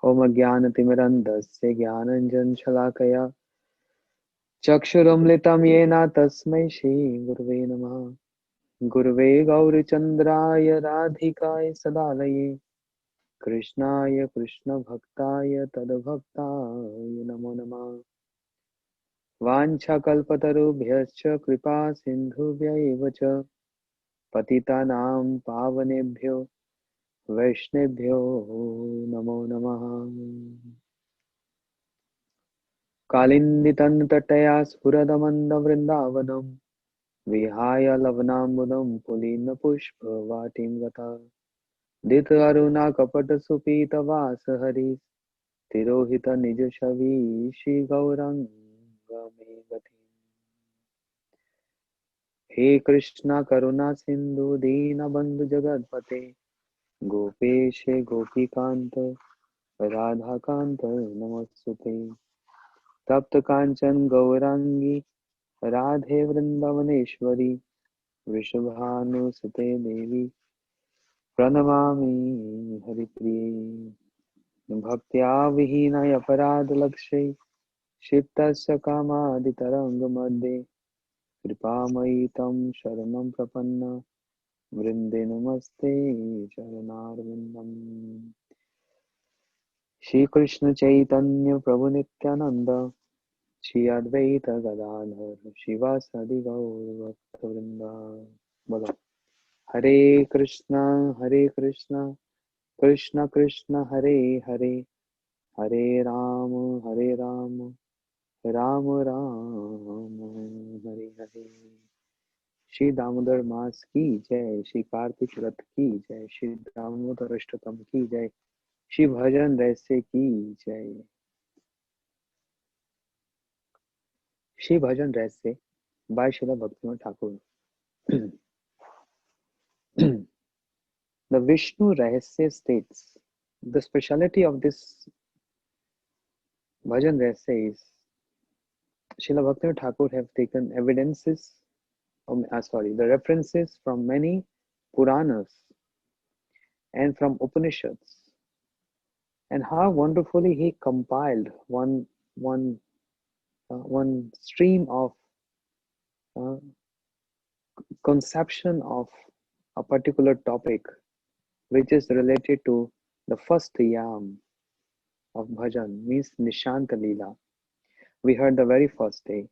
ओम ज्ञानतिमिरन्धस्य ज्ञानञ्जनशलाकया चक्षुरुन्मिलितं येन तस्मै श्रीगुरवे नमः। गुरवे गौरचन्द्राय राधिकाय सदालये कृष्णाय कृष्णभक्ताय तद्भक्ताय नमो नमः। वाञ्छाकल्पतरुभ्यश्च कृपा सिन्धुभ्य एव च पतितानां पावनेभ्यो वैष्णवेभ्यो नमो नमः। कालिन्दितन्ततया स्फुरदमन्दवृन्दावनं विहाय लवनाम्बुदं पुलिनपुष्पवाटिं गता धृतकरुणाकपटसुपीतवासहरि तिरोहितनिजछवि श्रीगौराङ्गमे गति। हे कृष्णा करुणा सिन्धु दीनबन्धु जगत्पते गोपेश गोपीकान्त राधाकान्त नमोऽस्तुते। तप्त कांचन गौरांगी राधे वृंदावनेश्वरी वृषभानुसुते देवी प्रणमामि हरिप्रिये। भक्त्या विहीनय अपराधलक्ष्यै क्षिप्तस्य कामादितरङ्गमध्ये कृपामयि तं शरणं प्रपन्न वृन्दे नमस्ते चरणारविन्दम्। श्रीकृष्ण चैतन्य प्रभु नित्यानंद श्री अद्वैत गदाधर शिवासादि गौर भक्तवृंद। बोलो हरे कृष्णा कृष्ण कृष्ण हरे हरे हरे राम राम राम हरे हरे। श्री दामोदर मास की जय, श्री कार्तिक व्रत की जय, श्री दामोदर अष्टकम की जय, श्री भजन रहस्य की जय। श्री भजन रहस्य by Srila Bhaktivinoda Thakur. The Vishnu Rahasya states the speciality of this Bhajan Rahasya is Srila Bhaktivinoda Thakur have taken evidences, the references from many Puranas and from Upanishads, and how wonderfully he compiled one stream of uh, conception of a particular topic which is related to the first yam of bhajan, means Nishanta Leela. We heard the very first day.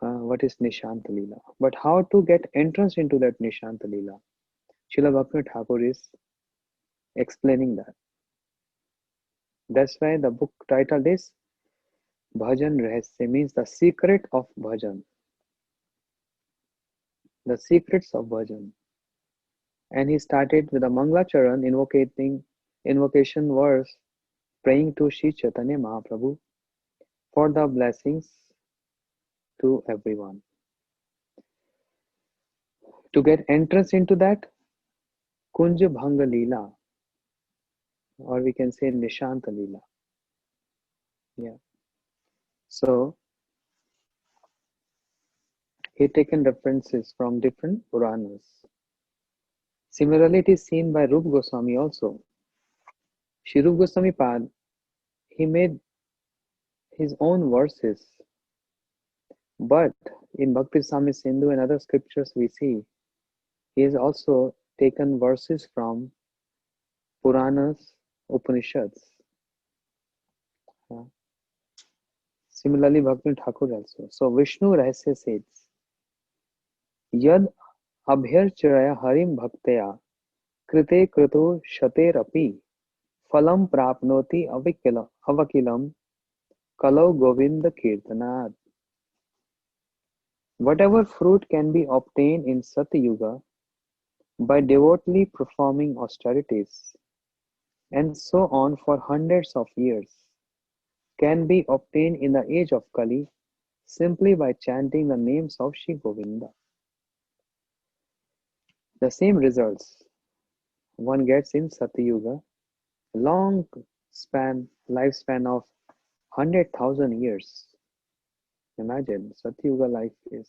What is Nishanta Leela? But how to get entrance into that Nishanta Leela? Srila Bhaktivinoda Thakur is explaining that. That's why the book title is Bhajan Rahasya, means the secret of bhajan. The secrets of bhajan. And he started with a Mangalacharan invocation verse, praying to Sri Chaitanya Mahaprabhu for the blessings to everyone. To get entrance into that Kunja Bhanga Leela, or we can say Nishanta Leela. Yeah. So he taken references from different Puranas. Similarly, it is seen by Rupa Goswami also. Shri Rupa Goswami Pad, he made his own verses, but in Bhakti Sami Sindhu and other scriptures we see he has also taken verses from Puranas, Upanishads. Similarly, Bhakti Thakur also. So Vishnu Rahasya says, Yad abhyarchaya harim bhaktaya krite krito shaterapi phalam prapnoti avakilam kalau govinda kirtanat. Whatever fruit can be obtained in Satyuga by devotedly performing austerities, and so on for hundreds of years, can be obtained in the age of Kali simply by chanting the names of Shri Govinda. The same results one gets in Satyuga, long lifespan of 100,000 years. Imagine Satyuga life is,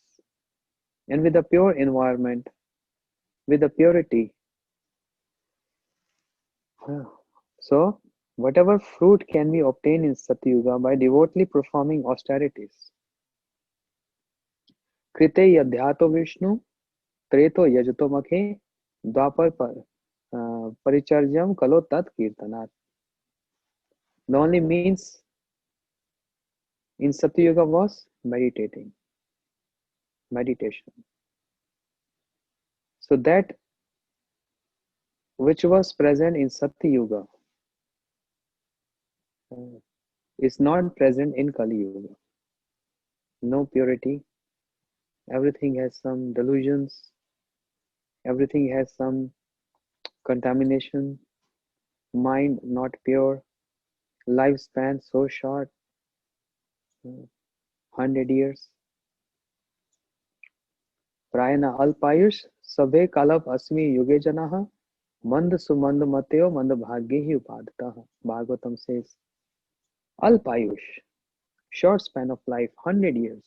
and with a pure environment, with the purity. So Whatever fruit can be obtained in Satyuga by devotedly performing austerities. कृते यद्यातो विष्णु त्रेतो यजतो मखे द्वापर परिचर्यम कलो tat kirtanat. The only means in Satyuga was meditation. So that which was present in Satyuga uh, is not present in Kali Yuga. No purity, everything has some delusions, everything has some contamination, mind not pure, lifespan so short, 100 years. Prayana alpayush sabhe kalap asmi yuge janaha mand sumand mateo mand bhagye hi upadataha. Bhagavatam says, alpayush, short span of life, 100 years.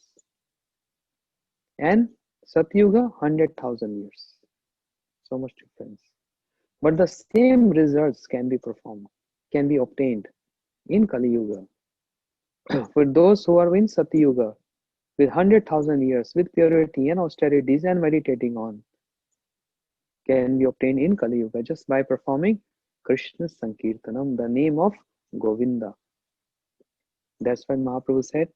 And Satyuga, 100,000 years. So much difference. But the same results can be performed, can be obtained in Kali Yuga. For those who are in Satyuga, with 100,000 years, with purity and austerities and meditating on, can be obtained in Kali Yuga just by performing Krishna Sankirtanam, the name of Govinda. That's why Mahaprabhu said,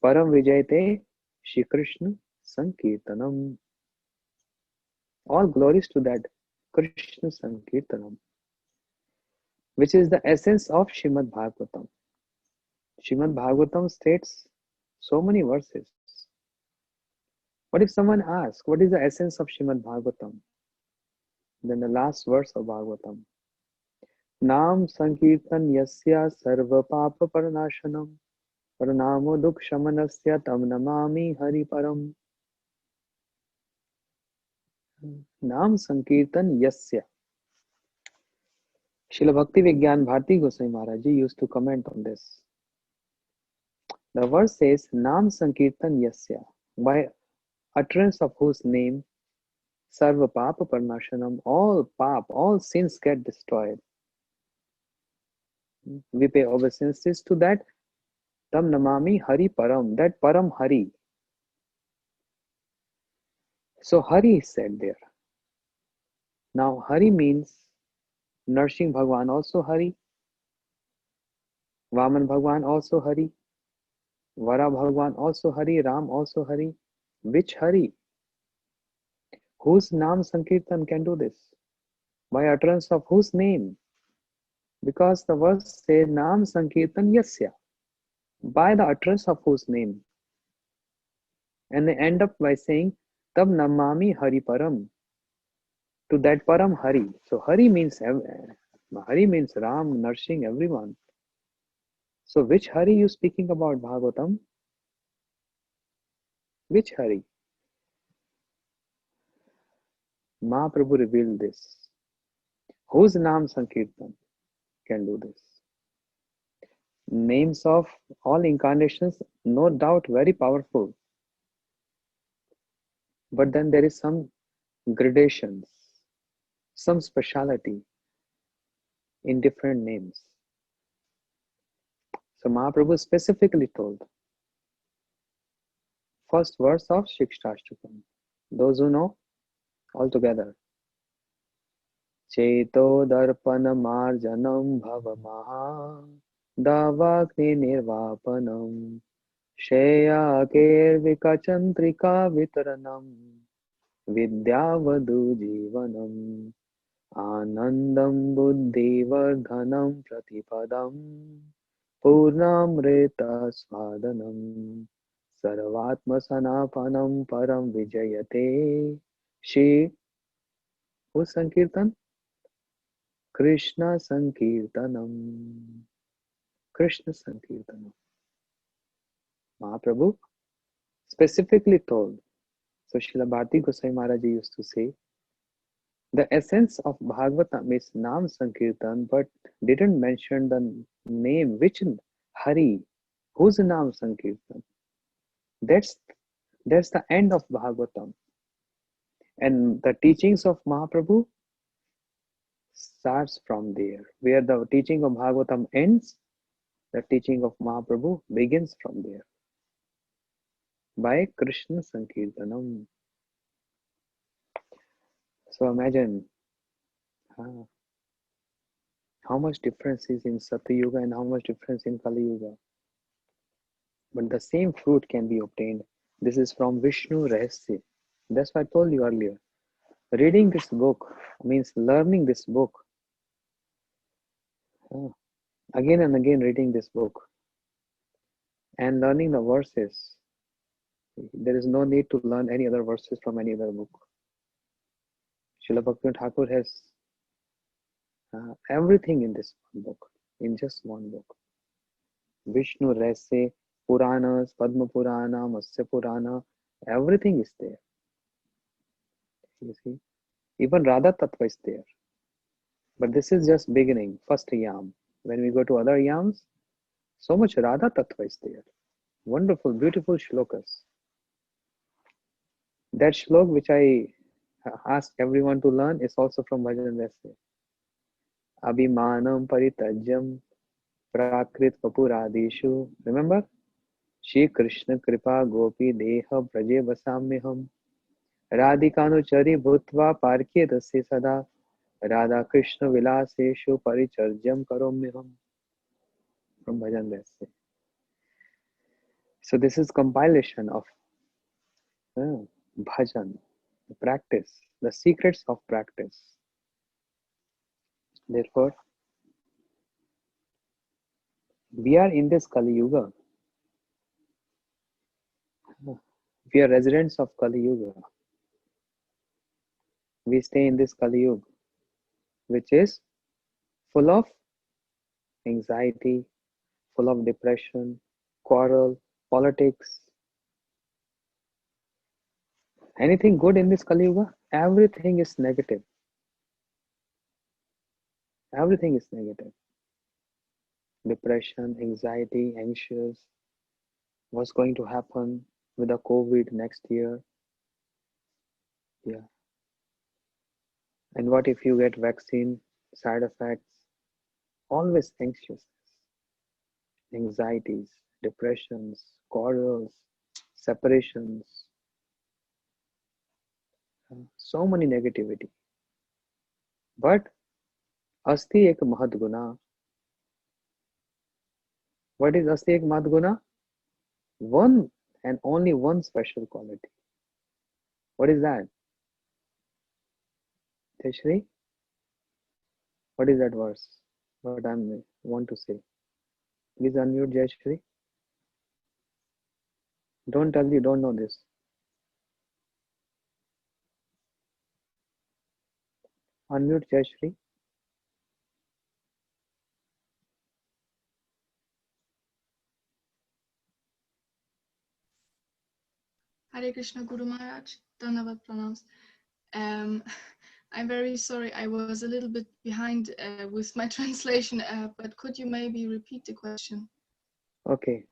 Param Vijayate Shri Krishna Sankirtanam. All glories to that Krishna Sankirtanam, which is the essence of Shrimad Bhagavatam. Shrimad Bhagavatam states so many verses. What if someone asks, what is the essence of Shrimad Bhagavatam? Then the last verse of Bhagavatam. Nam Sankirtan Yasya Sarva Papa Paranashanam Paranamo Dukh Shamanasya Tam Namami Hari Param. Nam Sankirtan Yasya. Srila Bhakti Vigyan Bharti Goswami Maharaj used to comment on this. The verse says, Nam Sankirtan Yasya, by utterance of whose name Sarva Papa Parnashanam, all sins get destroyed. We pay obeisances to that Tam Namami Hari Param, that Param Hari. So Hari is said there. Now Hari means Narsingh Bhagwan also Hari, Vaman Bhagwan also Hari, Vara Bhagwan also Hari, Ram also Hari. Which Hari? Whose Nam Sankirtan can do this? By utterance of whose name? Because the verse says Nam Sankirtan Yasya, by the utterance of whose name. And they end up by saying Tab Namami Hari Param, to that Param Hari. So Hari means Ram, Narsingh, everyone. So which Hari you speaking about, Bhagavatam? Which Hari? Mahaprabhu revealed this. Whose Nam Sankirtan can do this? Names of all incarnations, no doubt very powerful. But then there is some gradations, some speciality in different names. So Mahaprabhu specifically told, first verse of Shikshashtakam. Those who know, all together. Cheto darpana marjanam bhavamaha davagni nirvapanam sheya kervikachantrika vitaranam vidyavadu jivanam Anandam buddhivardhanam pratipadam purnamrita swadanam sarvatma sanapanam param vijayate. Shri who Sankirtan? Krishna Sankirtanam. Krishna Sankirtanam. Mahaprabhu specifically told. So Srila Bharti Goswami Maharaj used to say, the essence of Bhagavatam is Nam Sankirtan, but didn't mention the name, which Hari, whose Nam Sankirtan. That's the end of Bhagavatam. And the teachings of Mahaprabhu starts from there. Where the teaching of Bhagavatam ends, the teaching of Mahaprabhu begins from there. By Krishna Sankirtanam. So imagine how much difference is in Satya Yuga and how much difference in Kali Yuga. But the same fruit can be obtained. This is from Vishnu Rahasya. That's what I told you earlier. Reading this book means learning this book. Again and again reading this book and learning the verses. There is no need to learn any other verses from any other book. Srila Bhaktivinoda Thakur has everything in this one book, in just one book. Vishnu Rahasya, Puranas, Padma Purana, Matsya Purana, everything is there. You see, even Radha Tattva is there. But this is just beginning, first yam. When we go to other yams, so much Radha Tattva is there. Wonderful, beautiful shlokas. That shlok which I ask everyone to learn is also from Bhajan Rasya. Abhimanam paritajyam prakrit vapuradishu. Remember? Shri Krishna kripa gopi deha braje vasamyaham. Radhikanuchari bhutva parkyedasya sada. Radha Krishna vilaseshu paricharjam karomyaham. From Bhajan Rasya. So this is compilation of bhajan, the practice, the secrets of practice. Therefore, we are in this Kali Yuga. We are residents of Kali Yuga. We stay in this Kali Yuga, which is full of anxiety, full of depression, quarrel, politics. Anything good in this Kali Yuga? Everything is negative. Everything is negative. Depression, anxiety, anxious. What's going to happen with the COVID next year? Yeah. And what if you get vaccine? Side effects? Always anxious. Anxieties, depressions, quarrels, separations. So many negativity. But Asti ek Mahad Guna. What is Asti ek Mahad Guna? One and only one special quality. What is that? Teshri? What is that verse? What I want to say. Please unmute Jayashri. Don't tell you don't know this. Unmute Jayashri. Hare Krishna Guru Maharaj, Dhanavat Pranams. I'm very sorry, I was a little bit behind with my translation, but could you maybe repeat the question? Okay.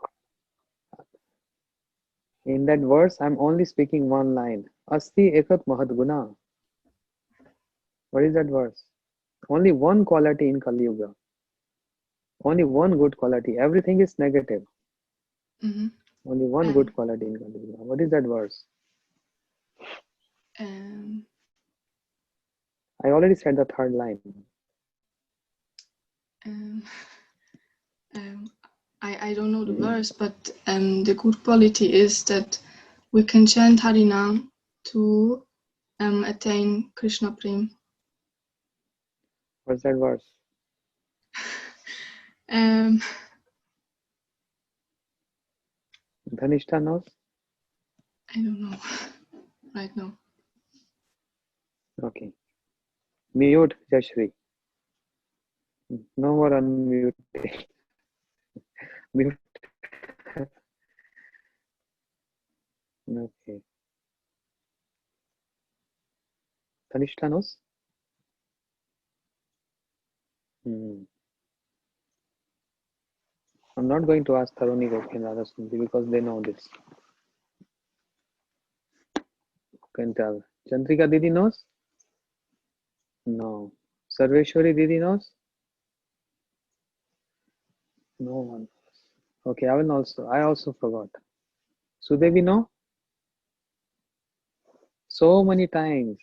In that verse, I'm only speaking one line. Asti ekat Mahad Guna. What is that verse? Only one quality in Kali Yuga. Only one good quality. Everything is negative. Mm-hmm. Only one good quality in Kali Yuga. What is that verse? I already said the third line. I don't know the verse, but the good quality is that we can chant Harinam to attain Krishna Prem. What's that verse? Dhanishta knows? I don't know right now. Okay. Mute, Jashri. No more unmuting. Mute. Okay. Dhanishta knows? I'm not going to ask Tharuni Gopi and Radha Sundari because they know this. Can tell. Chandrika Didi knows? No. Sarveshwari Didi knows? No one. Okay, I also forgot. Sudevi know? So many times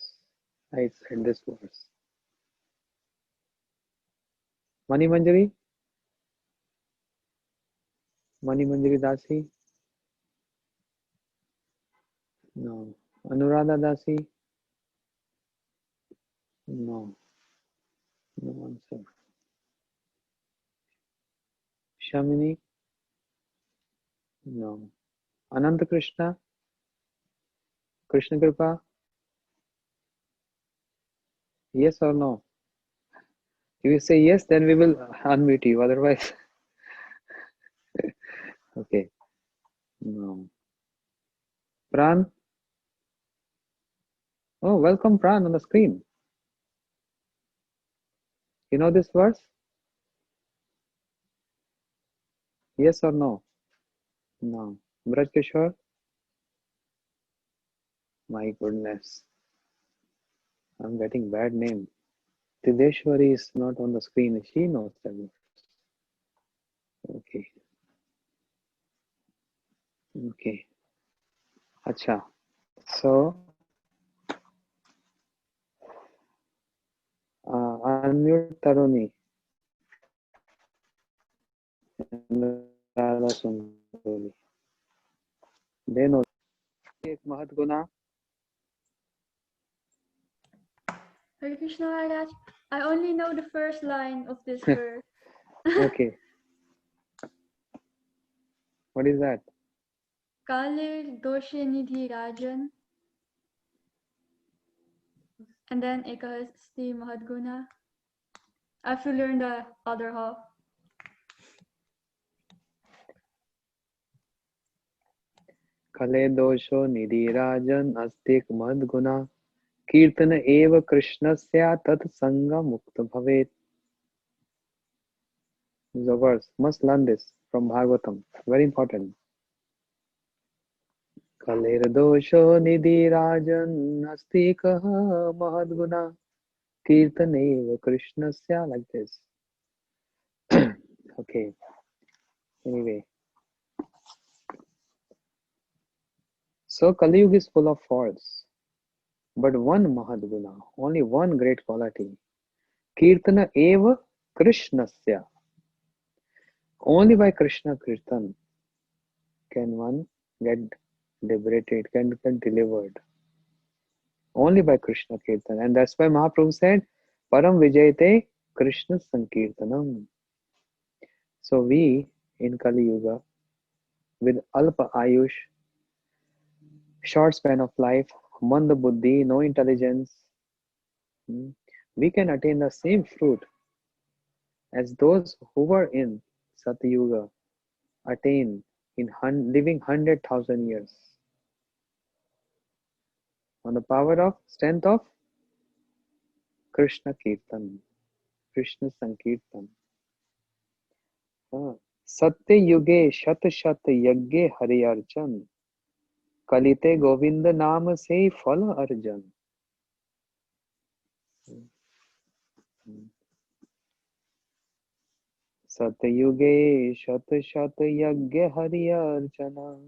I said this verse. Mani Manjari? Mani Manjari Dasi? No. Anuradha Dasi? No. No answer. Shamini? No. Ananta Krishna? Krishna Kripa? Yes or no? If you say yes, then we will unmute you. Otherwise, okay. No. Pran? Oh, welcome Pran on the screen. You know this verse? Yes or no? No. Braj Kishore? My goodness. I'm getting bad name. Tideshwari is not on the screen. She knows them. Okay. Okay. Acha. So, unmute Taruni. Radha Sundari. They know. एक महत गुना. Hare Krishna Maharaj, I only know the first line of this verse. Okay. What is that? Kalir Doshe Nidhi Rajan. And then Ekahasti Mahadguna. I have to learn the other half. कले दोषो निधिराजन अस्तिक मद गुना कीर्तन एव कृष्णस्य तत्संग मुक्त भवेत. The verse must learn this from Bhagavatam. Very important. Kaler दोषो निधिराजन अस्तिक महद गुना कीर्तन एव कृष्णस्य, like this. Okay. Anyway. So Kali Yuga is full of faults. But one Mahadguna, only one great quality. Kirtana eva Krishnasya. Only by Krishna Kirtan can one get liberated, can get delivered. Only by Krishna Kirtan. And that's why Mahaprabhu said, Param Vijayate Krishna Sankirtanam. So we in Kali Yuga, with Alpa Ayush, short span of life, Manda Buddhi, no intelligence, we can attain the same fruit as those who were in Satyuga attain in living 100,000 years on the power of strength of Krishna Kirtan, Krishna Sankirtan. Satya Yuge Shat Shat Yagge Hari Archan Kalite Govinda Naam Se Phala Arjan. Satyuge Shat Shat Yagge Hari Archana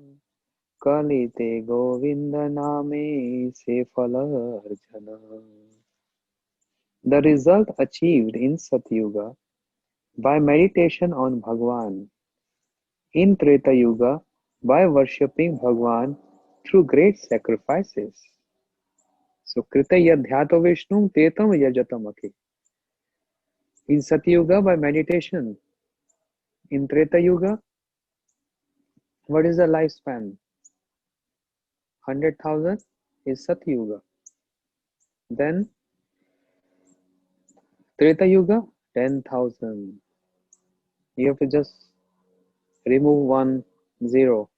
Kalite Govinda Name Se Phala Arjana. The result achieved in Satyuga by meditation on Bhagwan, in Treta Yuga by worshipping Bhagwan through great sacrifices. So Krita Yadhyato Vishnu Tetam Yajatamaki. In Satyuga by meditation. In Treta Yuga, what is the lifespan? 100,000 is Satyuga. Then Treta Yuga, 10,000. You have to just remove 1 0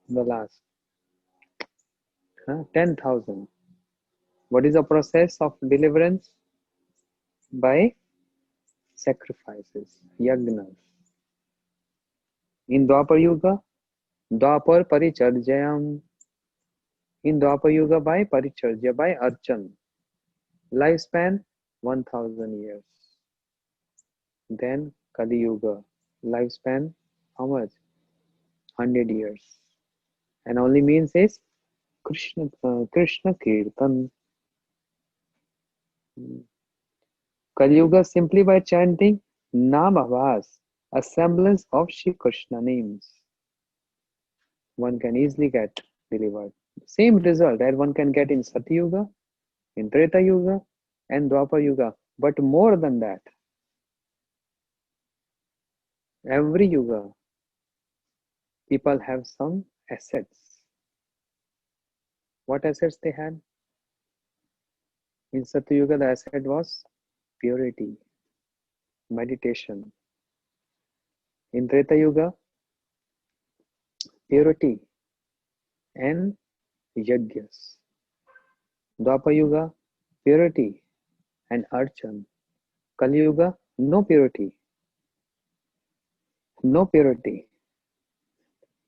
in the last. 10,000. What is the process of deliverance? By sacrifices, yagnas. In Dwapar Yuga, Dwapar Paricharjayam. In Dwapar Yuga by Paricharya, by Archan. Lifespan 1000 years. Then Kali Yuga, lifespan, how much? 100 years. And only means is Krishna Kirtan. Kali Yuga simply by chanting Nam Avas, a semblance of Shri Krishna names. One can easily get delivered. Same result that one can get in Satya Yuga, in Treta Yuga, and Dwapar Yuga. But more than that, every Yuga, people have some assets. What assets they had? In Satya Yuga, the asset was purity, meditation. In Treta Yuga, purity and yajnas. Dwapar Yuga, purity and archan. Kali Yuga, no purity, no purity.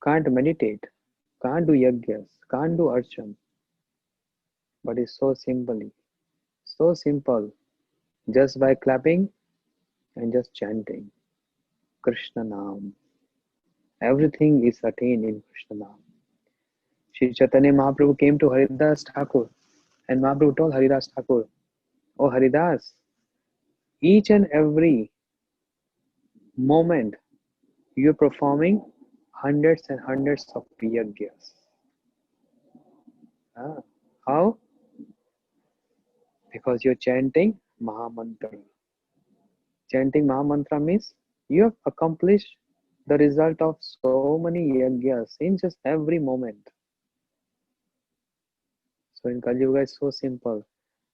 Can't meditate, can't do yajnas, can't do archan. But it's so simple, just by clapping and just chanting Krishna Naam. Everything is attained in Krishna Naam. Shri Chaitanya Mahaprabhu came to Haridas Thakur, and Mahaprabhu told Haridas Thakur, "Oh Haridas, each and every moment you're performing hundreds and hundreds of yajnas. How? Because you're chanting Mahamantra. Chanting Mahamantra means you have accomplished the result of so many yajnas in just every moment. So in Kali Yuga, it's so simple.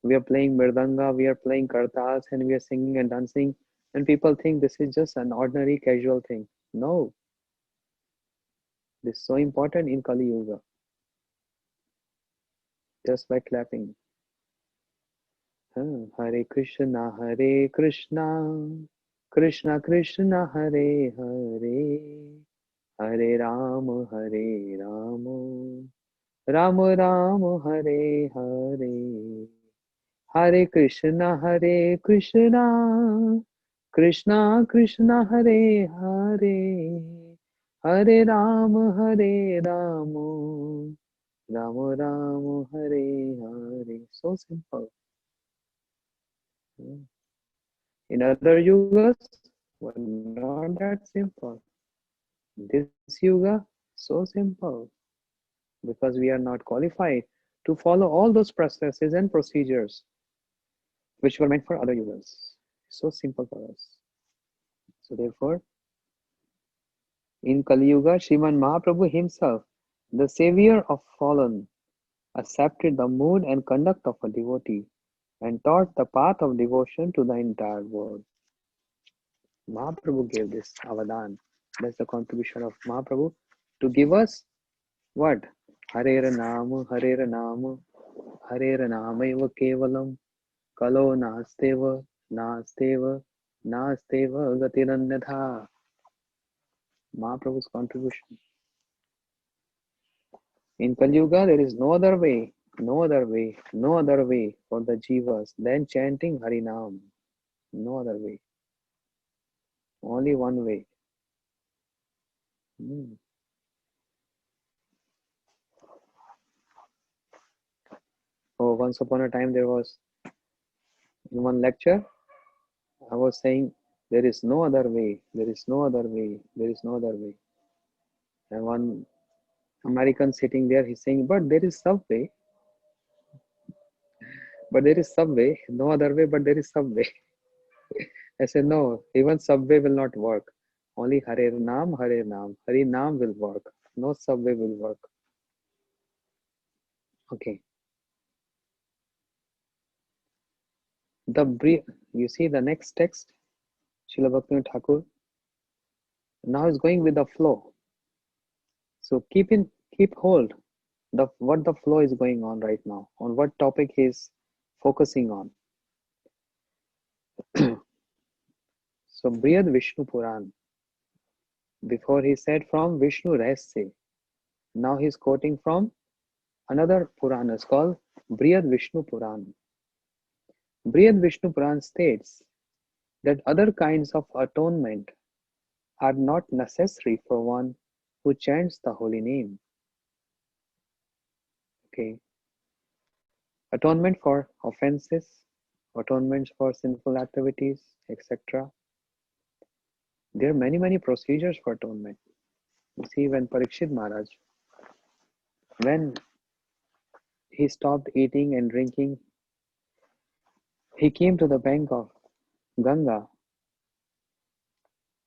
We are playing Mirdanga, we are playing Kartas, and we are singing and dancing, and people think this is just an ordinary casual thing. No. This is so important in Kali Yuga. Just by clapping. Hare Krishna, Krishna Krishna, Hare Hare, Hare Rama, Rama Rama, Hare Hare, Hare Krishna, Krishna Krishna, Hare Hare, Hare Rama, Rama Rama, Hare Hare. So simple. In other yugas, were not that simple. This yuga, so simple. Because we are not qualified to follow all those processes and procedures which were meant for other yugas. So simple for us. So therefore, in Kali Yuga, Sriman Mahaprabhu himself, the savior of fallen, accepted the mood and conduct of a devotee and taught the path of devotion to the entire world. Mahaprabhu gave this avadan. That's the contribution of Mahaprabhu to give us what? Harera Nama, Harera Nama, Harera Namaiva Kevalam, Kalo Nasteva, Nasteva, Nasteva Gatiranyatha. Mahaprabhu's contribution. In Kali Yuga, there is no other way for the jivas than chanting Harinam. No other way. Only one way. Oh, once upon a time there was, in one lecture, I was saying, there is no other way, there is no other way, there is no other way. And one American sitting there, he's saying, but there is subway. But there is subway, no other way, but there is subway. I said, no, even subway will not work. Only Hare Nam, Hare Nam. Hare Nam will work. No subway will work. Okay. You see the next text, Srila Bhaktivinoda Thakur. Now is going with the flow. So keep hold of what the flow is going on right now, on what topic he is focusing on. So Brihad Vishnu Puran. Before he said from Vishnu Rahasya. Now he is quoting from another Puranas called Brihad Vishnu Puran. Brihad Vishnu Puran states that other kinds of atonement are not necessary for one who chants the holy name. Okay. Atonement for offenses, atonements for sinful activities, etc. There are many procedures for atonement. You see, when Parikshit Maharaj, when he stopped eating and drinking, he came to the bank of Ganga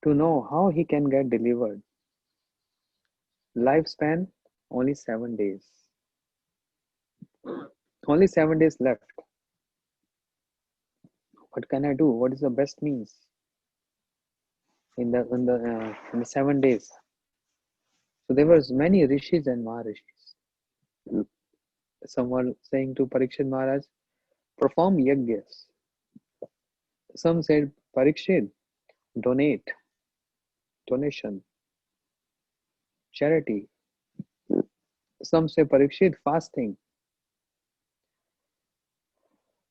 to know how he can get delivered. Lifespan only 7 days. Only 7 days left. What can I do? What is the best means in the 7 days? So there was many rishis and maharishis. Some were saying to Parikshit Maharaj, perform yagyas. Some said, Parikshit, donation, charity. Some say, Parikshit, fasting.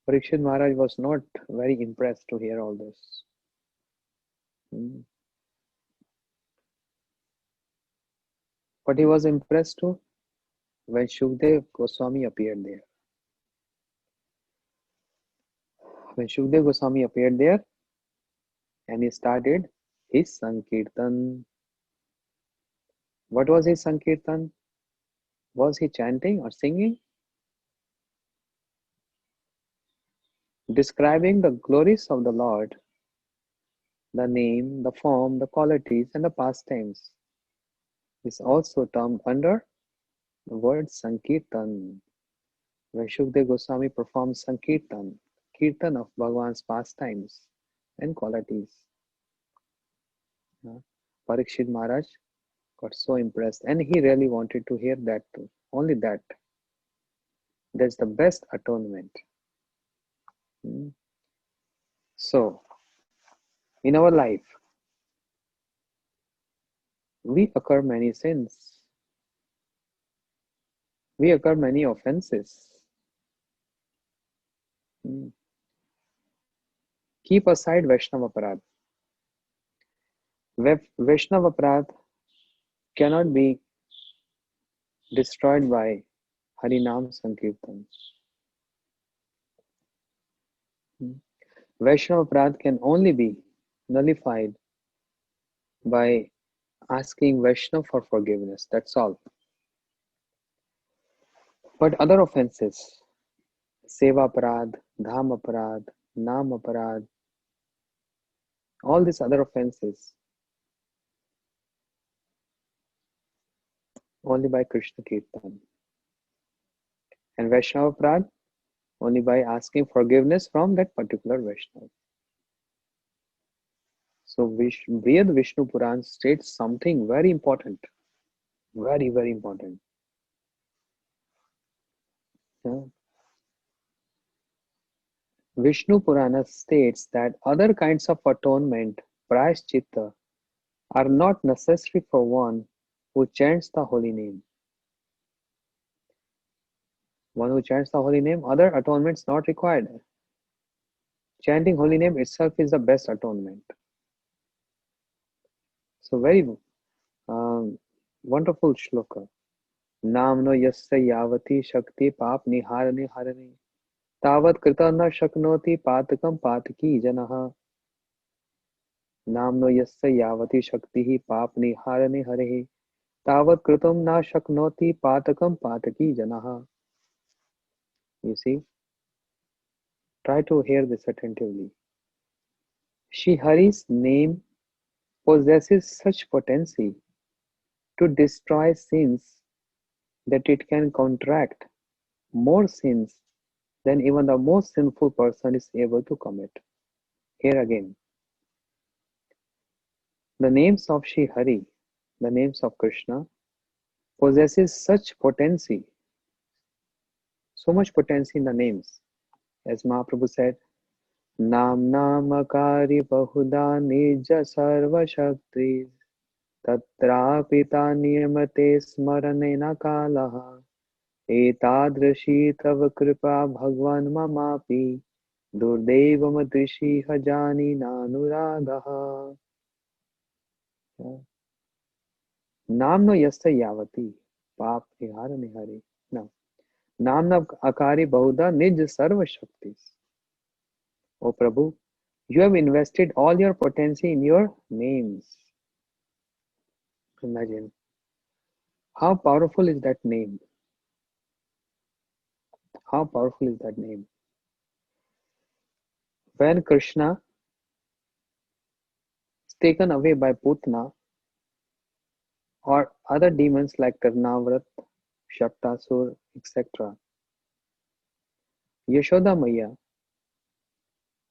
Parikshit Maharaj was not very impressed to hear all this. But he was impressed too when Shukdev Goswami appeared there. When Shukdev Goswami appeared there and he started his Sankirtan. What was his Sankirtan? Was he chanting or singing? Describing the glories of the Lord, the name, the form, the qualities, and the pastimes is also termed under the word Sankirtan. When Shukdev Goswami performed Sankirtan, Kirtan of Bhagavan's pastimes and qualities, Parikshit Maharaj got so impressed and he really wanted to hear that too. Only that. That's the best atonement. So, in our life, we occur many sins. We occur many offenses. Keep aside Vaishnava Aparad. Vaishnava Aparad cannot be destroyed by Harinam Sankirtan. Vaishnava Aparad can only be nullified by asking Vaishnava for forgiveness. That's all. But other offenses, Seva Aparad, Dham Aparad, Nam Aparad, all these other offenses, only by Krishna Kirtan. And Vaishnava Aparad, only by asking forgiveness from that particular Vaishnava. So Brihad Vishnu Puran states something very important. Very important. Vishnu Purana states that other kinds of atonement, prayaschitta, are not necessary for one who chants the holy name. One who chants the holy name, other atonements not required. Chanting holy name itself is the best atonement. So very wonderful shloka. Namno yasya yavati shakti pap niharane harane tavat krita na shaknoti patakam pataki janaha. Namno yasya yavati shakti pap niharane hare tavat kritam na shaknoti patakam pataki janaha. You see, try to hear this attentively. Shri Hari's name possesses such potency to destroy sins that it can counteract more sins than even the most sinful person is able to commit. Here again, the names of Shri Hari, the names of Krishna, possesses such potency, so much potency in the names. As Mahaprabhu said, Nam Namakari Bahuda Nija Sarva Shakti Tatrapita Niyamate Smaranena Kalaha Etadrishi Tava Kripa Bhagwan Mamapi Durdevamadrishiha jani nanuragaha. Namno yasta yavati. Pap nihara nihari. Now, Namna akari bahuda nij sarva shaktis. O Prabhu, you have invested all your potency in your names. Imagine. How powerful is that name? How powerful is that name? When Krishna is taken away by Putna or other demons like Karnavrat, Shaktasur, etc., Yashoda Maya,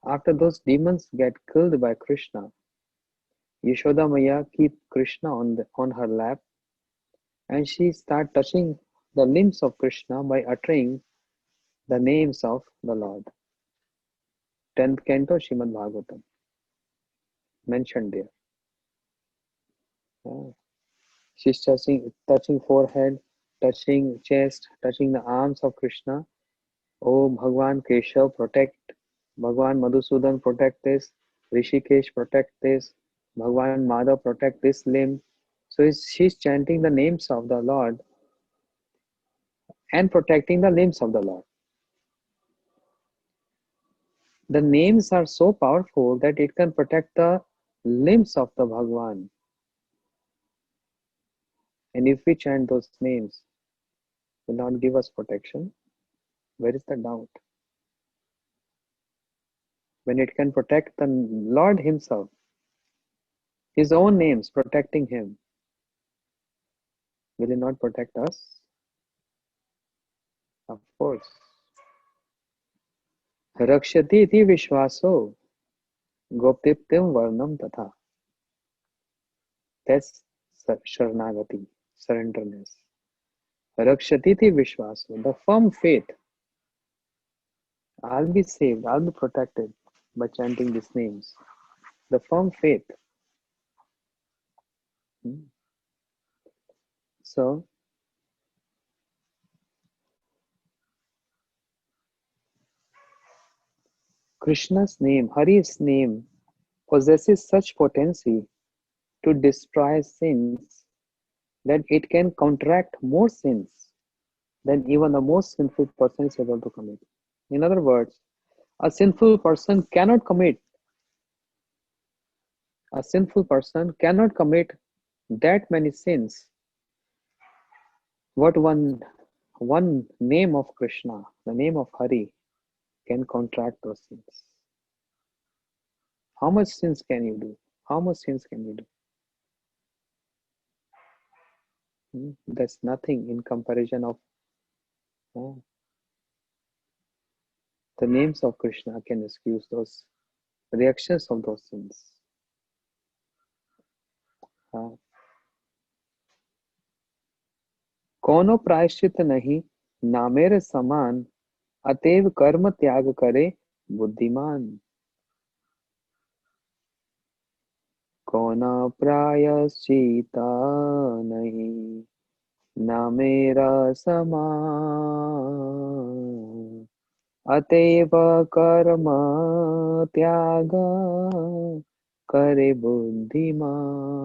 after those demons get killed by Krishna, Yashoda Maya keep Krishna on her lap and she start touching the limbs of Krishna by uttering the names of the Lord. 10th canto Srimad Bhagavatam mentioned there. She's touching forehead, touching chest, touching the arms of Krishna. Oh Bhagwan Keshav, protect. Bhagwan Madhusudan, protect this. Rishikesh, protect this. Bhagwan Madhav, protect this limb. So she's chanting the names of the Lord and protecting the limbs of the Lord. The names are so powerful that it can protect the limbs of the Bhagwan. And if we chant those names, will not give us protection? Where is the doubt? When it can protect the Lord Himself, His own names protecting Him, will He not protect us? Of course. Rakshati iti vishwaso goptiptim varnam tatha. That's Sharanagati, surrenderness. Rakshati iti vishwaso, the firm faith. I'll be saved, I'll be protected by chanting these names. The firm faith. So, Krishna's name, Hari's name, possesses such potency to destroy sins that it can counteract more sins than even the most sinful person is able to commit. In other words, a sinful person cannot commit that many sins what one name of Krishna, the name of Hari, can counteract those sins. How much sins can you do? How much sins can you do? That's nothing in comparison of the names of Krishna can excuse those reactions of those sins. कोनो प्रायश्चित नहीं नामेर समान, अतएव कर्म त्याग करे बुद्धिमान. कोनो प्रायश्चित नहीं नामेरा समान, अतएव कर्म त्याग करे बुद्धिमान.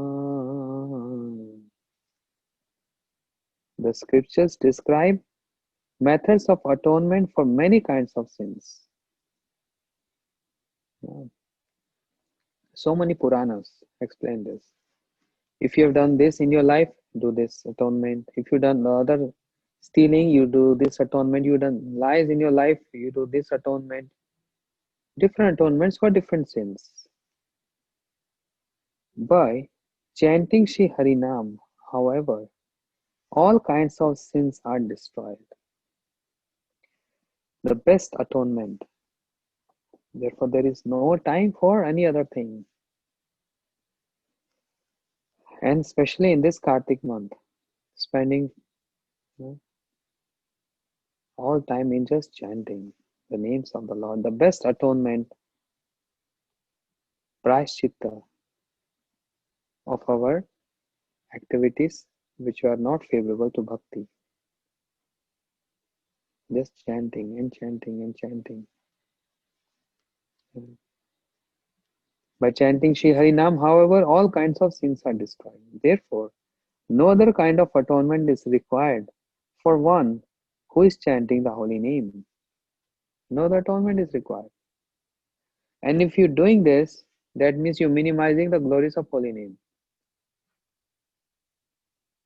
The scriptures describe methods of atonement for many kinds of sins. So many Puranas explain this. If you have done this in your life, do this atonement. If you've done the other stealing, you do this atonement. You've done lies in your life, you do this atonement. Different atonements for different sins. By chanting Shri Harinam, however, all kinds of sins are destroyed. The best atonement. Therefore, there is no time for any other thing. And especially in this Kartik month, spending all time in just chanting the names of the Lord, the best atonement, prashchitta of our activities which are not favorable to bhakti. Just chanting and chanting and chanting. By chanting Shri Harinam, however, all kinds of sins are destroyed. Therefore, no other kind of atonement is required for one who is chanting the holy name. No other atonement is required. And if you're doing this, that means you're minimizing the glories of holy name.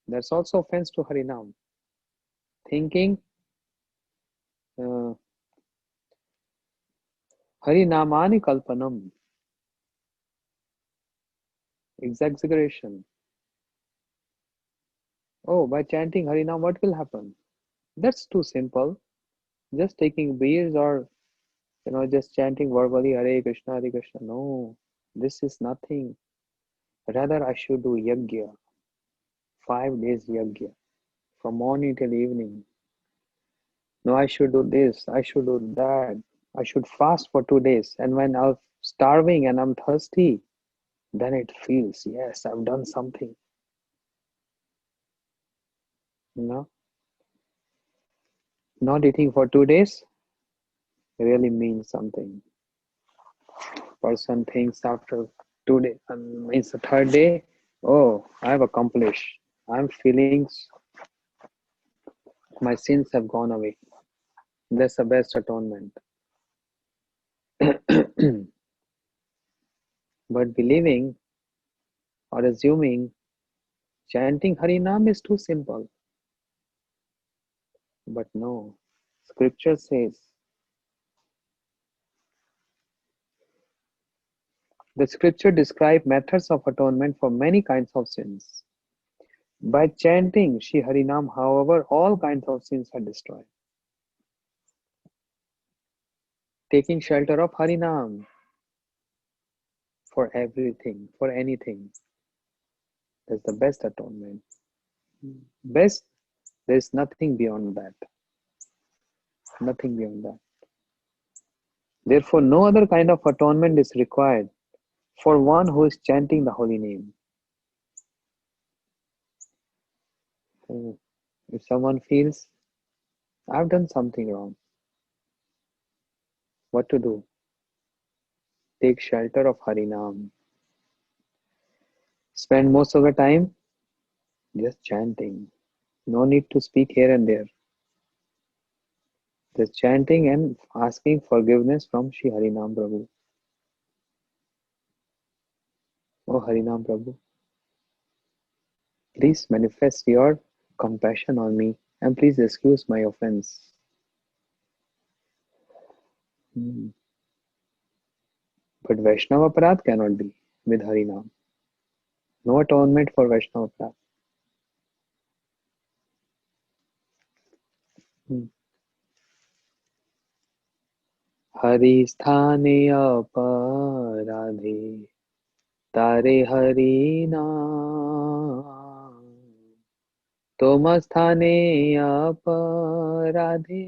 That's also offense to Harinam. Thinking Harinamani Kalpanam, exaggeration. Oh, by chanting Harinam, what will happen? That's too simple. Just taking beers or just chanting verbally Hare Krishna, Hare Krishna. No, this is nothing. Rather, I should do yajna, 5 days yajna, from morning till evening. No, I should do this, I should do that. I should fast for 2 days. And when I'm starving and I'm thirsty, then it feels, yes, I've done something. Not eating for 2 days really means something. Person thinks after 2 days, means the third day, oh, I've accomplished. I'm feeling my sins have gone away. That's the best atonement. But believing or assuming chanting Harinam is too simple. But no, scripture says the scripture describes methods of atonement for many kinds of sins. By chanting Shri Harinam, however, all kinds of sins are destroyed. Taking shelter of Harinam for everything, for anything, that's the best atonement. Best, there's nothing beyond that. Nothing beyond that. Therefore, no other kind of atonement is required for one who is chanting the holy name. If someone feels, I've done something wrong, what to do? Take shelter of Harinam. Spend most of the time just chanting. No need to speak here and there. Just chanting and asking forgiveness from Shri Harinam Prabhu. Oh Harinam Prabhu, please manifest your compassion on me and please excuse my offense. But Vaishnava Aparadh cannot be with Harinam. No atonement for Vaishnava Aparadh. Hari स्थाने अपराधे तारे हरि नाम तुम स्थाने अपराधे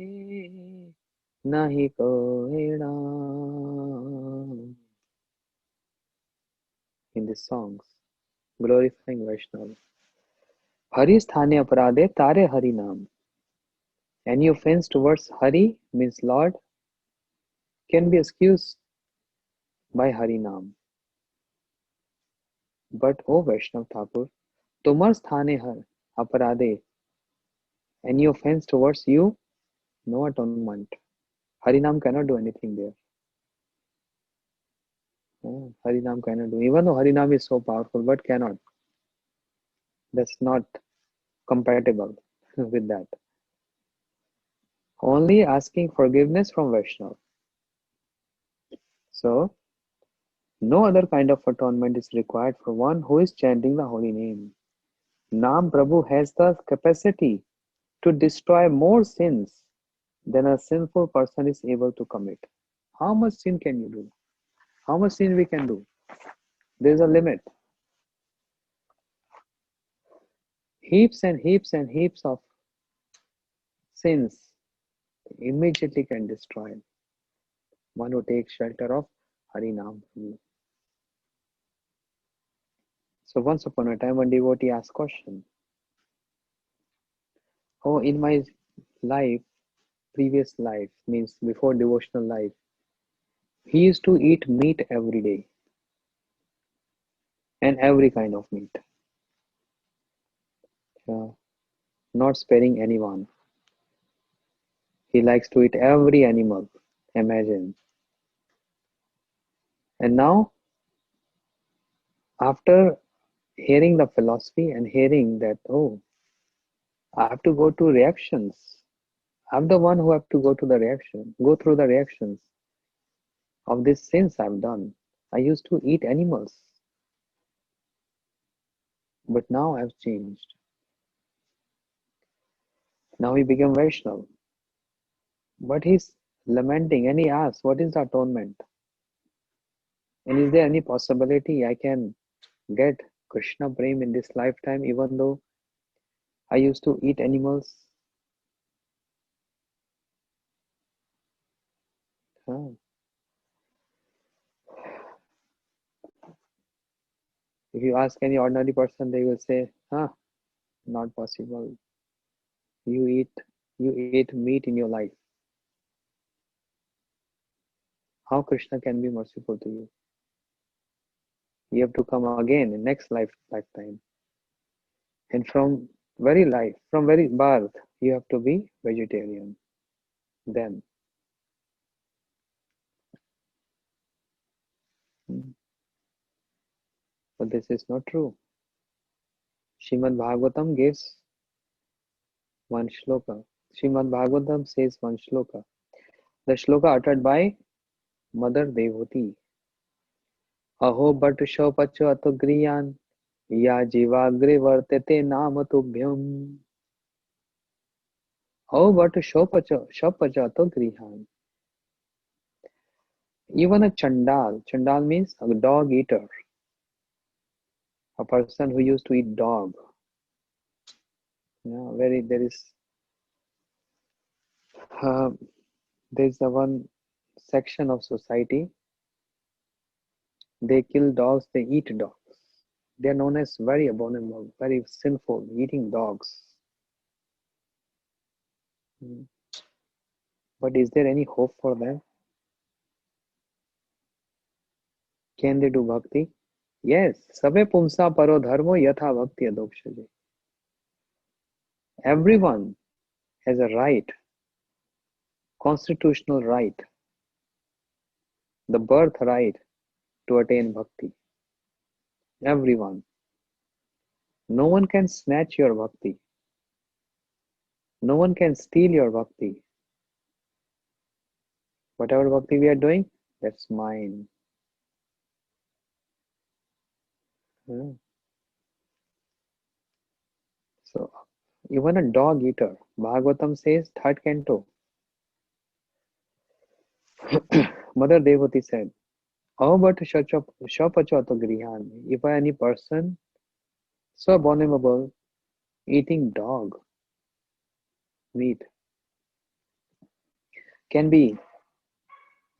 नहीं कोई नाम. In the songs glorifying Vaishnava, Hari sthane aparade tare Hari naam. Any offense towards Hari means Lord can be excused by Hari naam. But O Vaishnav Thakur, tumar sthane har aparade, any offense towards you, no atonement. Harinam cannot do anything there. Harinam cannot do. Even though Harinam is so powerful, but cannot. That's not compatible with that. Only asking forgiveness from Vaishnav. So, no other kind of atonement is required for one who is chanting the holy name. Nam Prabhu has the capacity to destroy more sins than a sinful person is able to commit. How much sin can you do? How much sin we can do? There is a limit. Heaps and heaps and heaps of sins immediately can destroy one who takes shelter of Harinam. So once upon a time, one devotee asked question. Oh, in my life, previous life, means before devotional life, He used to eat meat every day, and every kind of meat, uh, not sparing anyone. He likes to eat every animal. Imagine. And now, after hearing the philosophy and hearing that, oh, I have to go to reactions. I'm the one who have to go through the reactions of these sins I've done. I used to eat animals, but now I've changed. Now he became Vaishnav. But he's lamenting and he asks, what is the atonement? And is there any possibility I can get Krishna Prem in this lifetime even though I used to eat animals? Huh. If you ask any ordinary person, they will say, not possible. You ate meat in your life. How Krishna can be merciful to you? You have to come again in next lifetime. And from very birth, you have to be vegetarian. Then. But this is not true. Srimad Bhagavatam gives one shloka. Srimad Bhagavatam says one shloka. The shloka uttered by Mother Devhuti. Aho but shopacho atogriyan ya jivagre vartate nama tubhyam. Aho but shopacho atogriyan. Even a Chandal means a dog eater, a person who used to eat dog. Yeah, uh, there is a one section of society. They kill dogs, they eat dogs. They are known as very abominable, very sinful, eating dogs. But is there any hope for them? Can they do bhakti? Yes. Sabe pumsa paro dharmo yatha bhakti adokshage. Everyone has a right, constitutional right, the birthright to attain bhakti. Everyone. No one can snatch your bhakti. No one can steal your bhakti. Whatever bhakti we are doing, that's mine. Yeah. So, even a dog eater, Bhagavatam says, third canto, Mother Devati said, "Oh, but shapachato grihan, if any person so abominable eating dog meat can be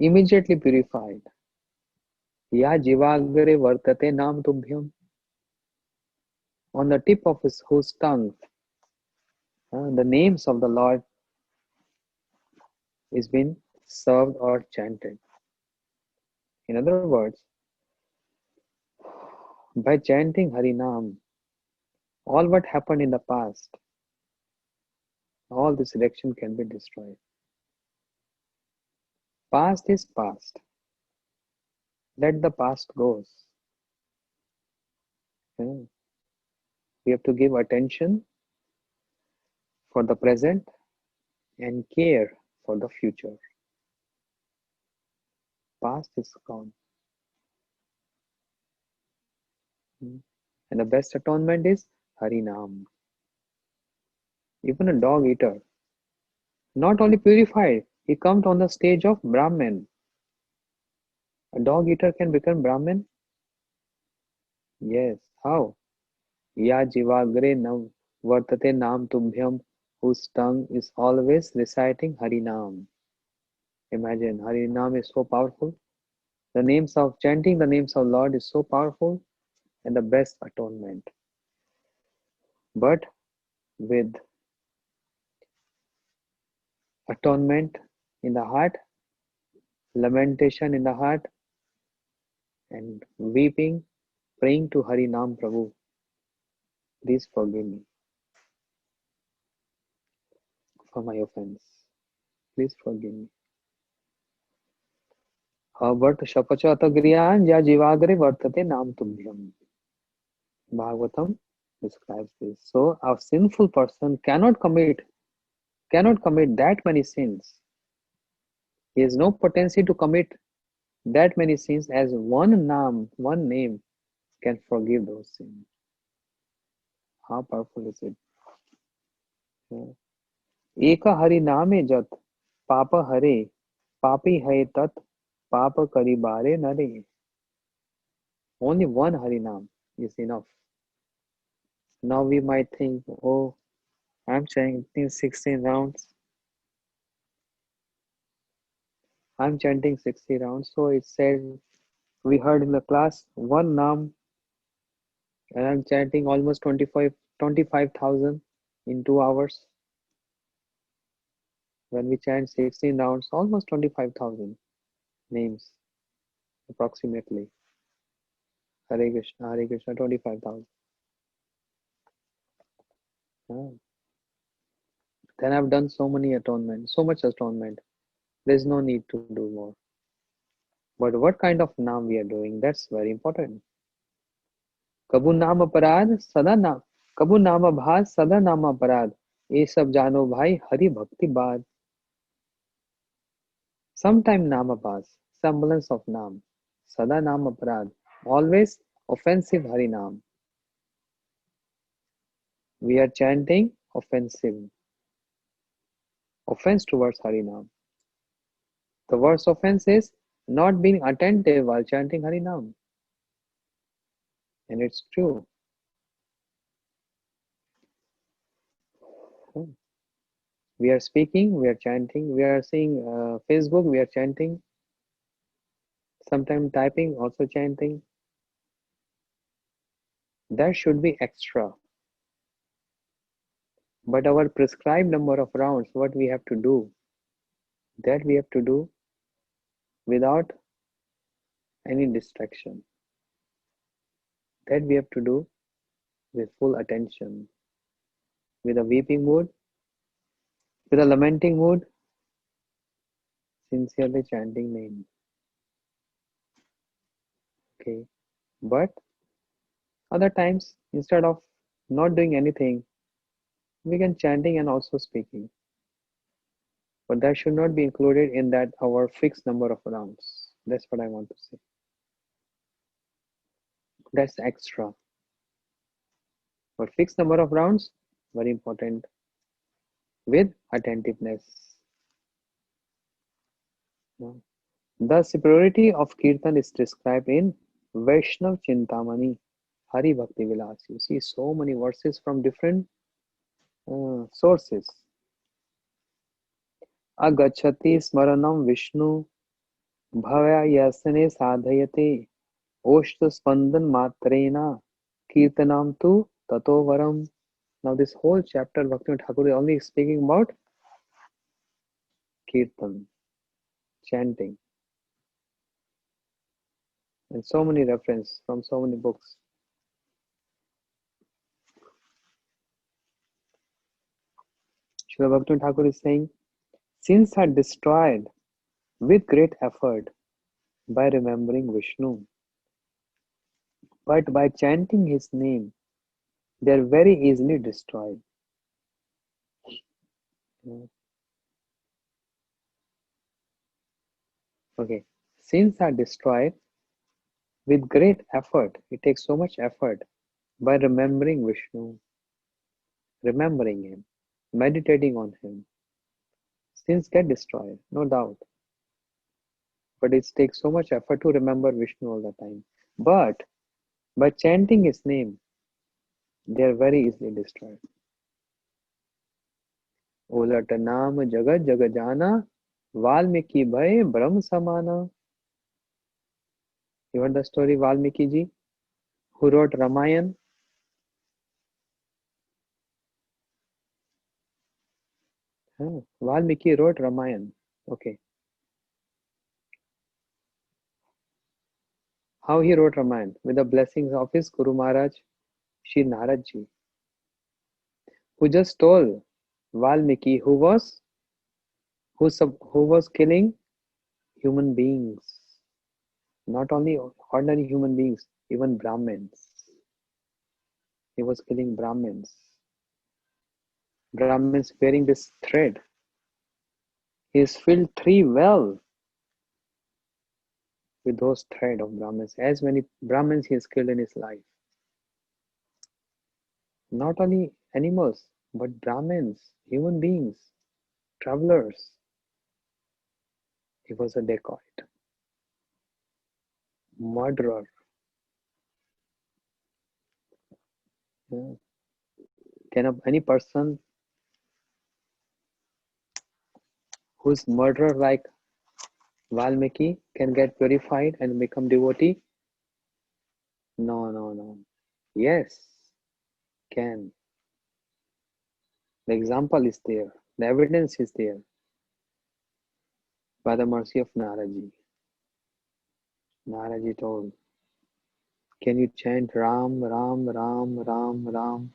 immediately purified. Ya jivagare vartate nam tubhyam. On the tip of whose tongue the names of the Lord is been served or chanted. In other words, by chanting Harinam, all what happened in the past, all this reaction can be destroyed. Past is past. Let the past goes. We have to give attention for the present and care for the future. Past is gone. And the best atonement is Harinam. Even a dog eater, not only purified, he comes on the stage of Brahman. A dog eater can become Brahman? Yes. How? Ya jivagre nam vartate nam tubhyam, whose tongue is always reciting Harinam. Imagine, Harinam is so powerful. Chanting the names of Lord is so powerful and the best atonement. But with atonement in the heart, lamentation in the heart, and weeping, praying to Hari Nam Prabhu. Please forgive me for my offense. Please forgive me. Bhat shapacha atagriyan ya jivagre vartate nam tubhyam. Bhagavatam describes this. So a sinful person cannot commit that many sins. He has no potency to commit that many sins as one name can forgive those sins. How powerful is it? Eka hari name jat papa hare papi hai tat papa karibare nare. Only one Harinam is enough. Now we might think, oh, I'm chanting 16 rounds. I'm chanting 60 rounds. So it said, we heard in the class, one Nam, and I'm chanting almost 25,000 in 2 hours. When we chant 16 rounds, almost 25,000 names, approximately. Hare Krishna, 25,000. Then I've done so much atonement. There's no need to do more. But what kind of naam we are doing, that's very important. कबू नाम अपराध सदा नाम, कबू नाम अभास सदा नाम अपराध, ये सब जानो भाई हरि भक्ति बाद. Sometime नाम अभास, semblance of naam, sada naam aparad, always offensive Hari Naam. We are chanting offense towards Hari Naam. The worst offense is not being attentive while chanting Hari Naam. And it's true. We are speaking, we are chanting, we are seeing Facebook, we are chanting. Sometimes typing, also chanting. That should be extra. But our prescribed number of rounds, what we have to do, that we have to do without any distraction. That we have to do with full attention, with a weeping mood, with a lamenting mood, sincerely chanting name. Okay, but other times, instead of not doing anything, we can chanting and also speaking. But that should not be included in that our fixed number of rounds. That's what I want to say. That's extra. But fixed number of rounds, very important, with attentiveness. The superiority of Kirtan is described in Vaishnav Chintamani, Hari Bhakti Vilas. You see so many verses from different sources. Agachati Smaranam Vishnu Bhavya Yasane Sadhayate Oshta Spandan Matrena Kirtanam Tu Tato Varam. Now this whole chapter Bhaktivinoda Thakur is only speaking about Kirtan, chanting. And so many references from so many books. Srila Bhaktivinoda Thakur is saying, sins are destroyed with great effort by remembering Vishnu. But by chanting his name, they are very easily destroyed. Okay, sins are destroyed with great effort. It takes so much effort by remembering Vishnu, remembering him, meditating on him. Sins get destroyed, no doubt. But it takes so much effort to remember Vishnu all the time. But by chanting his name, they are very easily destroyed. Ulat naam jagat jagajana, Valmiki bhai brahm samana. You heard the story Valmiki ji, who wrote Ramayana? Valmiki wrote Ramayana. Okay. How he wrote Ramayana? With the blessings of his Guru Maharaj, Shri Narad Ji, who just told Valmiki who was killing human beings, not only ordinary human beings, even Brahmins. He was killing Brahmins. Brahmins wearing this thread. He has filled 3 wells with those thread of Brahmins. As many Brahmins he has killed in his life. Not only animals, but Brahmins, human beings, travelers. He was a dacoit, murderer. Yeah. Can any person who's murderer like Valmiki can get purified and become devotee? No, no, no. Yes, can. The example is there. The evidence is there. By the mercy of Naraji. Naraji told, can you chant Ram, Ram, Ram, Ram, Ram?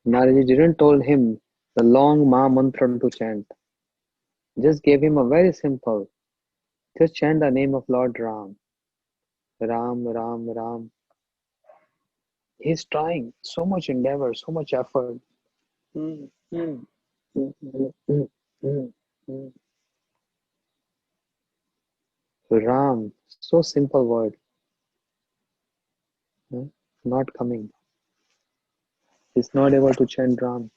Naraji didn't told him the long Ma mantra to chant. Just gave him a very simple. Just chant the name of Lord Ram. Ram, Ram, Ram. He's trying so much endeavor, so much effort. Ram, so simple word. Not coming. He's not able to chant Ram.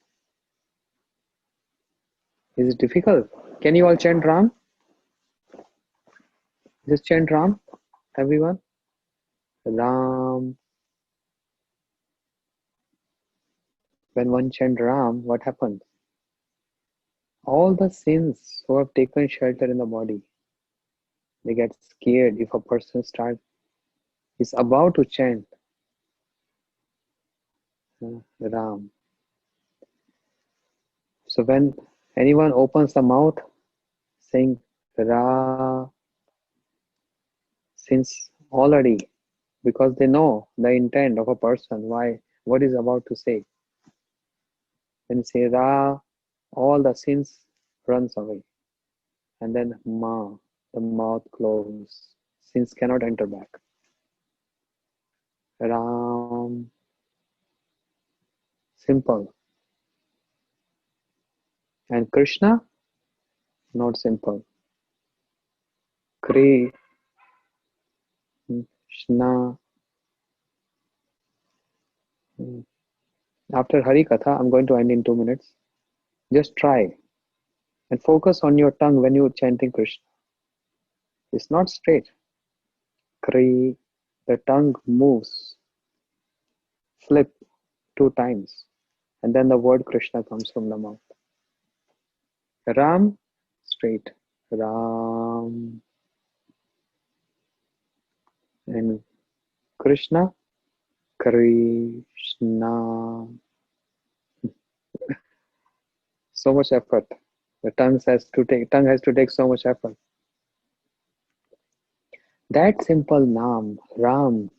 Is it difficult? Can you all chant Ram? Just chant Ram, everyone. Ram. When one chant Ram, what happens? All the sins who have taken shelter in the body, they get scared if a person is about to chant Ram. So when anyone opens the mouth saying Ra, since already, because they know the intent of a person, what is about to say. When you say Ra, all the sins runs away. And then Ma, the mouth closes. Sins cannot enter back. Ram, simple. And Krishna, not simple. Krishna. After Hari Katha, I'm going to end in 2 minutes. Just try and focus on your tongue when you're chanting Krishna. It's not straight. Kri, the tongue moves, flip 2 times, and then the word Krishna comes from the mouth. Ram, straight. Ram. And Krishna, Krishna. So much effort. The tongue has to take so much effort. That simple Naam, Ram,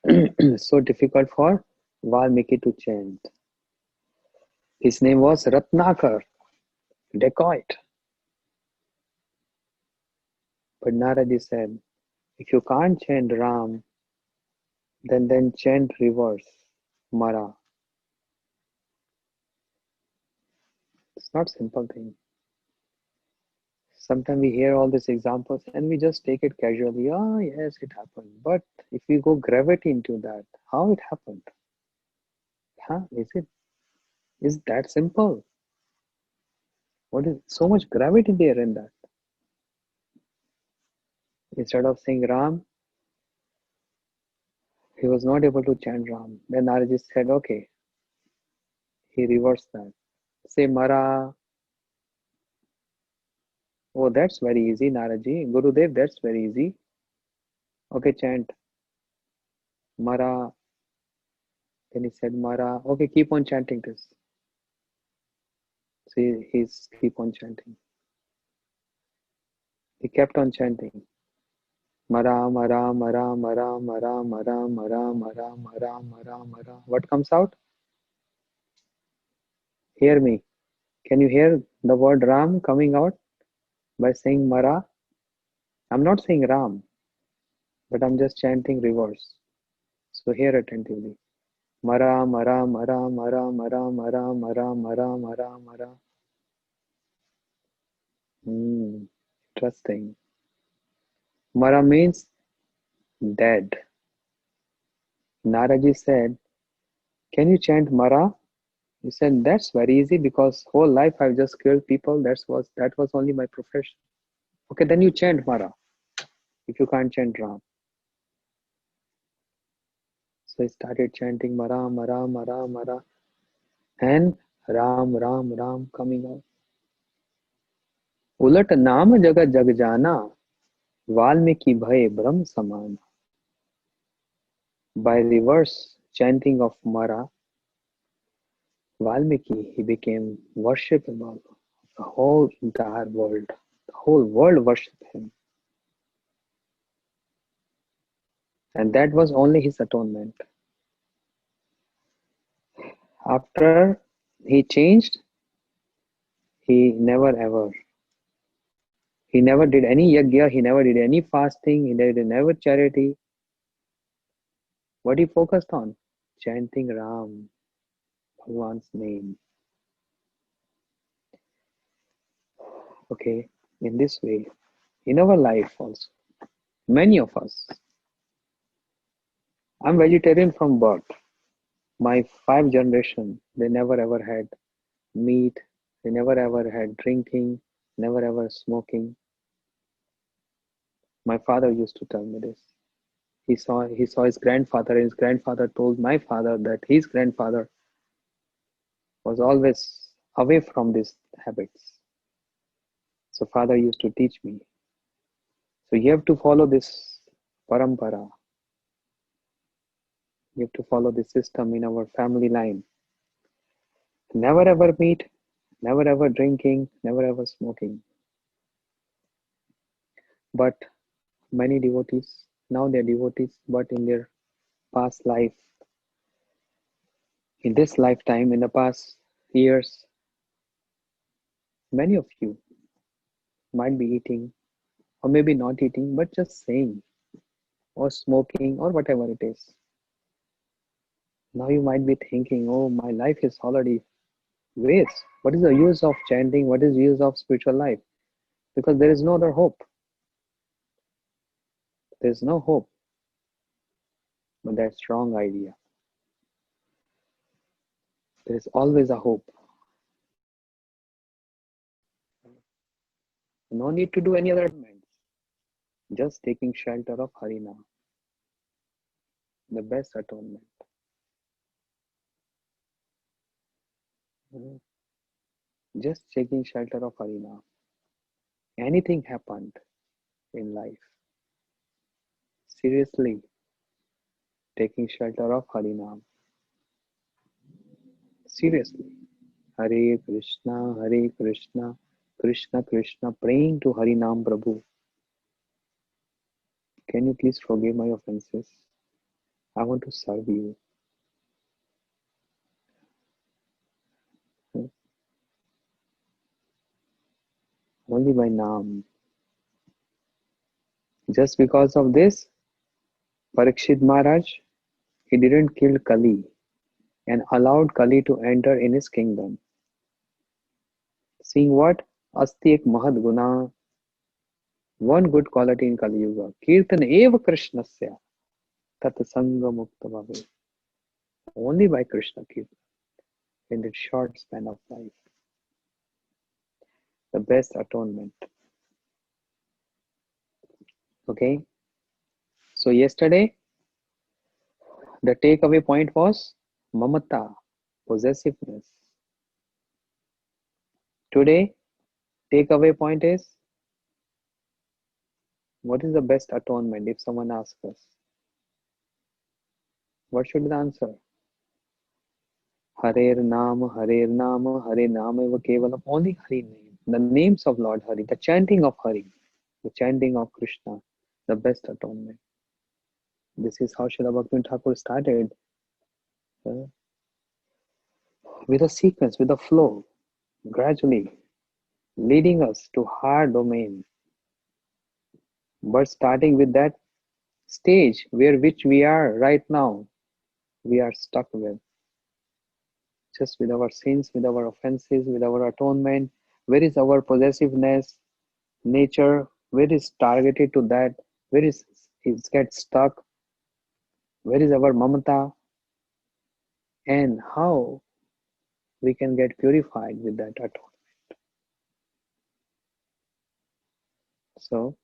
is so difficult for Valmiki to chant. His name was Ratnakar, dacoit. But Naradi said, if you can't chant Ram, then chant reverse, Mara. It's not a simple thing. Sometimes we hear all these examples and we just take it casually. Oh, yes, it happened. But if we go gravity into that, how it happened? Is that simple? What is so much gravity there in that? Instead of saying Ram, he was not able to chant Ram. Then Narji said, okay, he reversed that. Say Mara. Oh, that's very easy, Naraji. Gurudev, that's very easy. Okay, chant Mara. Then he said Mara. Okay, keep on chanting this. So he's keep on chanting. He kept on chanting Ram, Ram, Ram, Ram, Ram, Ram, Ram, Ram, Ram, Ram, Ram. What comes out? Hear me. Can you hear the word Ram coming out by saying Mara? I'm not saying Ram, but I'm just chanting reverse. So hear attentively. Mara, Mara, Mara, Mara, Mara, Mara, Mara, Mara, Mara, Mara. Interesting. Mara means dead. Naraji said, can you chant Mara? He said, that's very easy because whole life I've just killed people. That was only my profession. Okay, then you chant Mara if you can't chant Ram. So he started chanting Mara, Mara, Mara, Mara, and Ram, Ram, Ram coming out. उलट नाम जग जग जाना वाल्मीकि भय ब्रह्म समान. By reverse chanting of Mara, Valmiki, he became worshipable. The whole entire world, the whole world worshipped him. And that was only his atonement. After he changed, he never did any yajna, he never did any fasting, he did never charity. What he focused on? Chanting Ram, Bhagwan's name. Okay, in this way, in our life also, many of us, I'm vegetarian from birth. My 5 generation, they never ever had meat, they never ever had drinking, never ever smoking. My father used to tell me this. He saw his grandfather, and his grandfather told my father that his grandfather was always away from these habits. So father used to teach me. So you have to follow this parampara. You have to follow the system in our family line. Never ever meat, never ever drinking, never ever smoking. But many devotees, now they're devotees, but in their past life, in this lifetime, in the past years, many of you might be eating, or maybe not eating, but just saying, or smoking, or whatever it is. Now you might be thinking, oh, my life is already waste. What is the use of chanting? What is the use of spiritual life? Because there is no other hope. There is no hope. But that's wrong idea. There is always a hope. No need to do any other atonements. Just taking shelter of Harina. The best atonement. Just taking shelter of Harina. Anything happened in life. Seriously, taking shelter of Harinam. Seriously. Hare Krishna, Krishna Krishna, praying to Harinam Prabhu. Can you please forgive my offenses? I want to serve you. Only by Naam. Just because of this, Parikshit Maharaj, he didn't kill Kali and allowed Kali to enter in his kingdom. Seeing what? Asti ek mahad guna. One good quality in Kali Yuga. Kirtan eva Krishnasya tat sanga mukta bhave. Only by Krishna Kirtan in the short span of life. The best atonement. Okay. So yesterday, the takeaway point was mamata, possessiveness. Today, takeaway point is, what is the best atonement if someone asks us? What should be the answer? Hare Nama, Hare Nama, Hare Nama eva kevalam. Only Hari name. The names of Lord Hari, the chanting of Hari, the chanting of Krishna, the best atonement. This is how Srila Bhaktivinoda Thakur started, uh, with a sequence, with a flow, gradually leading us to higher domain, but starting with that stage where which we are right now, we are stuck with, just with our sins, with our offenses, with our atonement. Where is our possessiveness nature? Where is targeted to that? Where is it gets stuck? Where is our mamata? And how we can get purified with that atonement? So,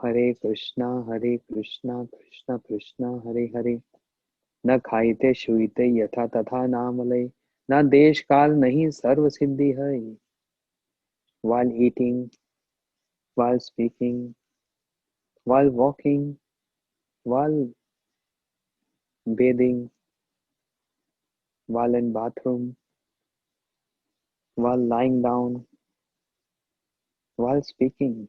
Hare Krishna, Krishna Krishna, Hare Hare. न खाइते शुइते यथा तथा नामलय, न देश काल नहीं सर्व सिद्धि है. While eating, while speaking, while walking, while bathing, while in bathroom, while lying down, while speaking,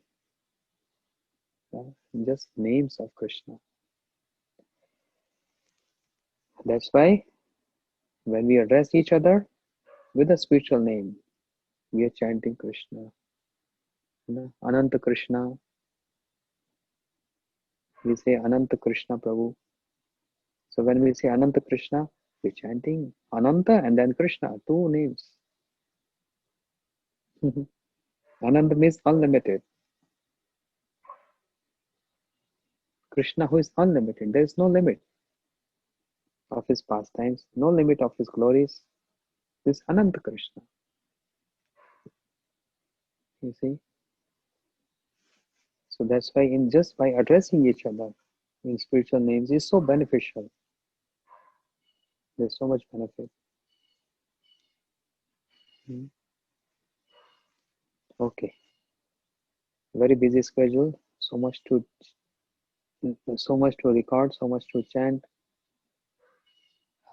just names of Krishna. That's why when we address each other with a spiritual name, we are chanting Krishna. Ananta Krishna, we say Ananta Krishna Prabhu. So when we say Ananta Krishna, we're chanting Ananta and then Krishna, two names. Ananta means unlimited. Krishna who is unlimited. There is no limit of his pastimes, no limit of his glories. This Ananta Krishna. You see? So that's why in just by addressing each other in spiritual names is so beneficial. There's so much benefit. Okay. Very busy schedule. So much to record, so much to chant.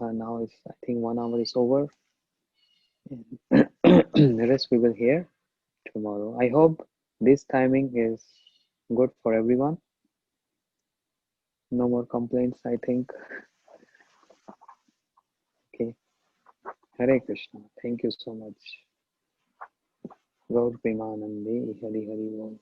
Now it's, I think 1 hour is over. The rest we will hear tomorrow. I hope this timing is good for everyone. No more complaints, I think. Okay. Hare Krishna. Thank you so much. Gaur Premanande. Hari Hari Bol.